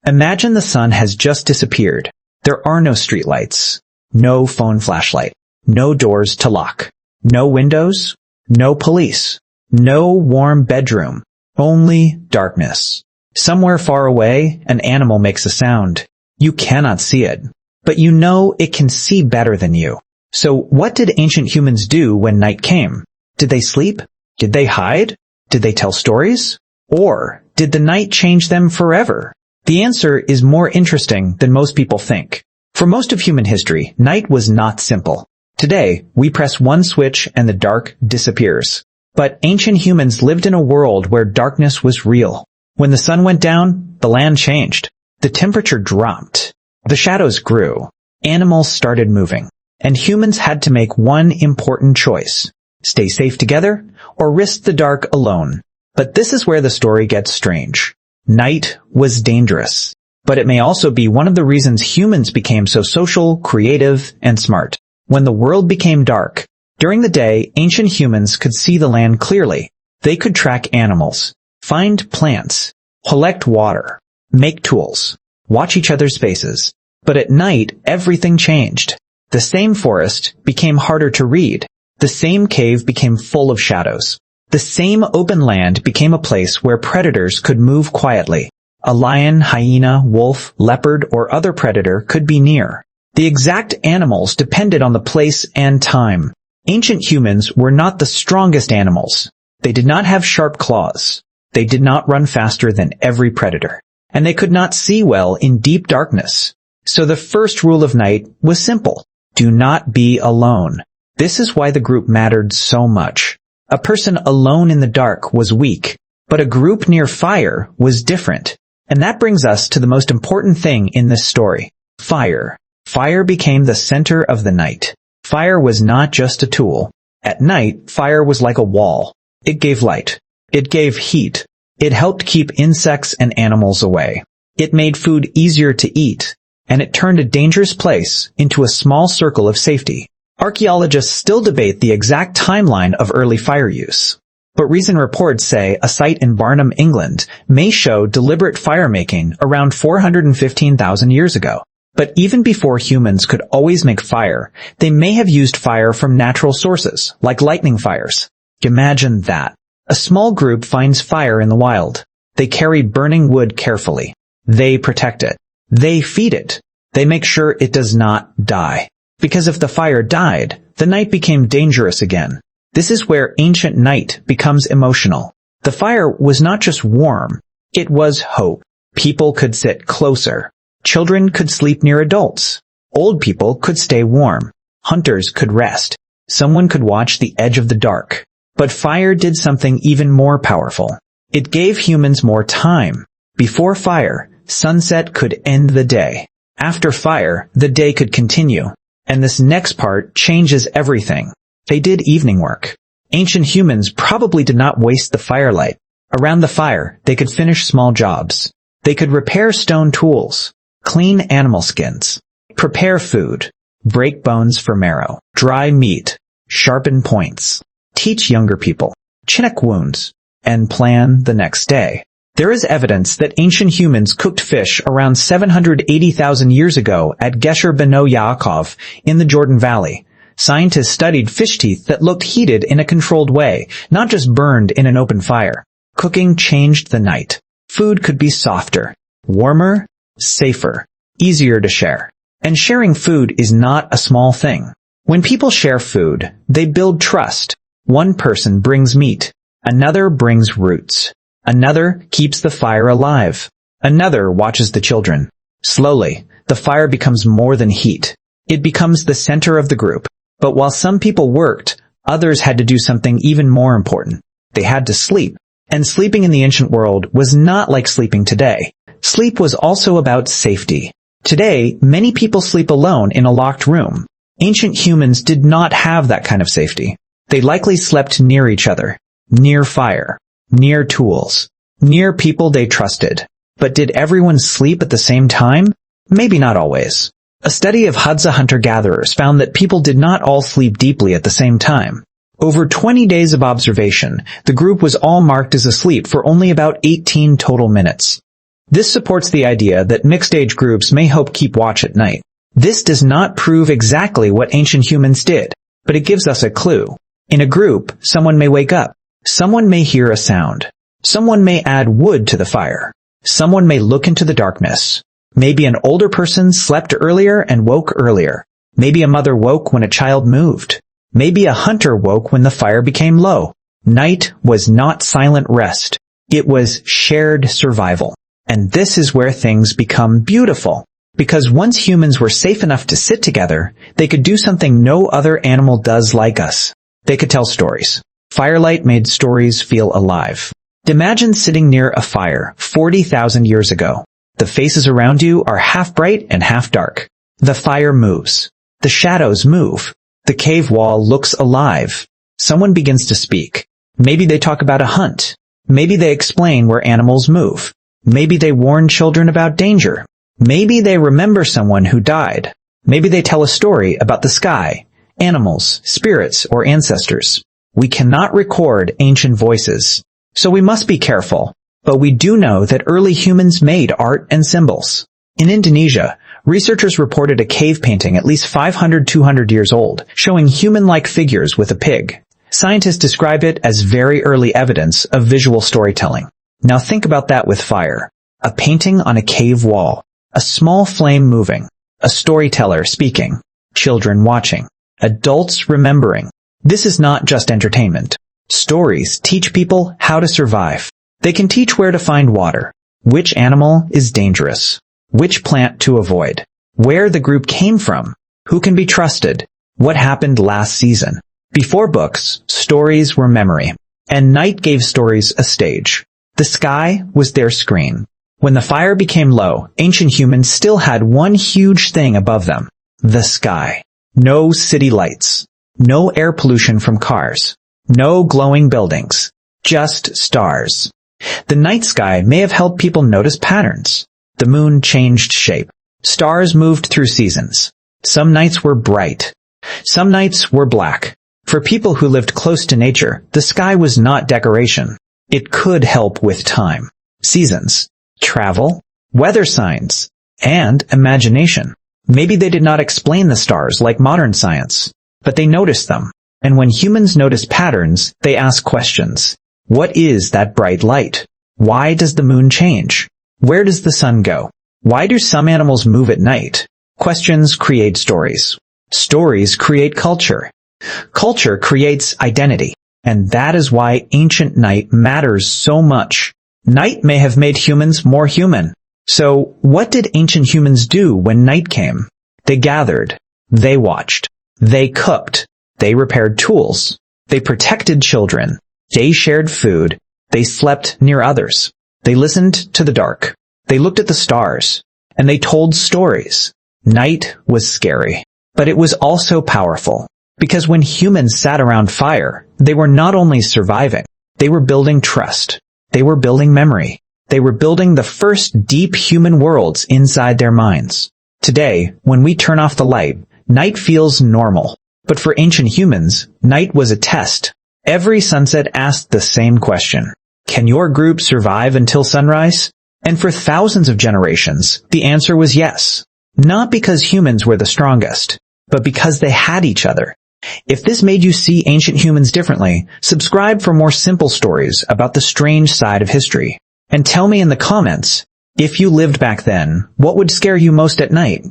Imagine the sun has just disappeared. There are no streetlights, no phone flashlight, no doors to lock, no windows, no police, no warm bedroom, only darkness. Somewhere far away, an animal makes a sound. You cannot see it, but you know it can see better than you. So what did ancient humans do when night came? Did they sleep? Did they hide? Did they tell stories? Or did the night change them forever? The answer is more interesting than most people think. For most of human history, night was not simple. Today, we press one switch and the dark disappears. But ancient humans lived in a world where darkness was real. When the sun went down, the land changed. The temperature dropped. The shadows grew. Animals started moving. And humans had to make one important choice. Stay safe together or risk the dark alone. But this is where the story gets strange. Night was dangerous, but it may also be one of the reasons humans became so social, creative, and smart. When the world became dark, during the day, ancient humans could see the land clearly. They could track animals, find plants, collect water, make tools, watch each other's faces. But at night, everything changed. The same forest became harder to read. The same cave became full of shadows. The same open land became a place where predators could move quietly. A lion, hyena, wolf, leopard, or other predator could be near. The exact animals depended on the place and time. Ancient humans were not the strongest animals. They did not have sharp claws. They did not run faster than every predator. And they could not see well in deep darkness. So the first rule of night was simple. Do not be alone. This is why the group mattered so much. A person alone in the dark was weak, but a group near fire was different. And that brings us to the most important thing in this story. Fire. Fire became the center of the night. Fire was not just a tool. At night, fire was like a wall. It gave light. It gave heat. It helped keep insects and animals away. It made food easier to eat. And it turned a dangerous place into a small circle of safety. Archaeologists still debate the exact timeline of early fire use. But recent reports say a site in Barnum, England, may show deliberate fire-making around 415,000 years ago. But even before humans could always make fire, they may have used fire from natural sources, like lightning fires. Imagine that. A small group finds fire in the wild. They carry burning wood carefully. They protect it. They feed it. They make sure it does not die. Because if the fire died, the night became dangerous again. This is where ancient night becomes emotional. The fire was not just warm, it was hope. People could sit closer. Children could sleep near adults. Old people could stay warm. Hunters could rest. Someone could watch the edge of the dark. But fire did something even more powerful. It gave humans more time. Before fire, sunset could end the day. After fire, the day could continue. And this next part changes everything. They did evening work. Ancient humans probably did not waste the firelight. Around the fire, they could finish small jobs. They could repair stone tools, clean animal skins, prepare food, break bones for marrow, dry meat, sharpen points, teach younger people, check wounds, and plan the next day. There is evidence that ancient humans cooked fish around 780,000 years ago at Gesher Beno Yaakov in the Jordan Valley. Scientists studied fish teeth that looked heated in a controlled way, not just burned in an open fire. Cooking changed the night. Food could be softer, warmer, safer, easier to share. And sharing food is not a small thing. When people share food, they build trust. One person brings meat. Another brings roots. Another keeps the fire alive. Another watches the children. Slowly, the fire becomes more than heat. It becomes the center of the group. But while some people worked, others had to do something even more important. They had to sleep. And sleeping in the ancient world was not like sleeping today. Sleep was also about safety. Today, many people sleep alone in a locked room. Ancient humans did not have that kind of safety. They likely slept near each other, near fire, near tools, near people they trusted. But did everyone sleep at the same time? Maybe not always. A study of Hadza hunter-gatherers found that people did not all sleep deeply at the same time. Over 20 days of observation, the group was all marked as asleep for only about 18 total minutes. This supports the idea that mixed-age groups may help keep watch at night. This does not prove exactly what ancient humans did, but it gives us a clue. In a group, someone may wake up. Someone may hear a sound. Someone may add wood to the fire. Someone may look into the darkness. Maybe an older person slept earlier and woke earlier. Maybe a mother woke when a child moved. Maybe a hunter woke when the fire became low. Night was not silent rest. It was shared survival. And this is where things become beautiful. Because once humans were safe enough to sit together, they could do something no other animal does like us. They could tell stories. Firelight made stories feel alive. Imagine sitting near a fire 40,000 years ago. The faces around you are half bright and half dark. The fire moves. The shadows move. The cave wall looks alive. Someone begins to speak. Maybe they talk about a hunt. Maybe they explain where animals move. Maybe they warn children about danger. Maybe they remember someone who died. Maybe they tell a story about the sky, animals, spirits, or ancestors. We cannot record ancient voices, so we must be careful. But we do know that early humans made art and symbols. In Indonesia, researchers reported a cave painting at least 500-200 years old, showing human-like figures with a pig. Scientists describe it as very early evidence of visual storytelling. Now think about that with fire. A painting on a cave wall. A small flame moving. A storyteller speaking. Children watching. Adults remembering. This is not just entertainment. Stories teach people how to survive. They can teach where to find water, which animal is dangerous, which plant to avoid, where the group came from, who can be trusted, what happened last season. Before books, stories were memory, and night gave stories a stage. The sky was their screen. When the fire became low, ancient humans still had one huge thing above them: the sky. No city lights, no air pollution from cars, no glowing buildings, just stars. The night sky may have helped people notice patterns. The moon changed shape. Stars moved through seasons. Some nights were bright. Some nights were black. For people who lived close to nature, the sky was not decoration. It could help with time, seasons, travel, weather signs, and imagination. Maybe they did not explain the stars like modern science, but they noticed them. And when humans notice patterns, they ask questions. What is that bright light? Why does the moon change? Where does the sun go? Why do some animals move at night? Questions create stories. Stories create culture. Culture creates identity. And that is why ancient night matters so much. Night may have made humans more human. So, what did ancient humans do when night came? They gathered. They watched. They cooked. They repaired tools. They protected children. They shared food. They slept near others. They listened to the dark. They looked at the stars. And they told stories. Night was scary. But it was also powerful. Because when humans sat around fire, they were not only surviving, they were building trust. They were building memory. They were building the first deep human worlds inside their minds. Today, when we turn off the light, night feels normal. But for ancient humans, night was a test. Every sunset asked the same question. Can your group survive until sunrise? And for thousands of generations, the answer was yes. Not because humans were the strongest, but because they had each other. If this made you see ancient humans differently, subscribe for more simple stories about the strange side of history. And tell me in the comments, if you lived back then, what would scare you most at night?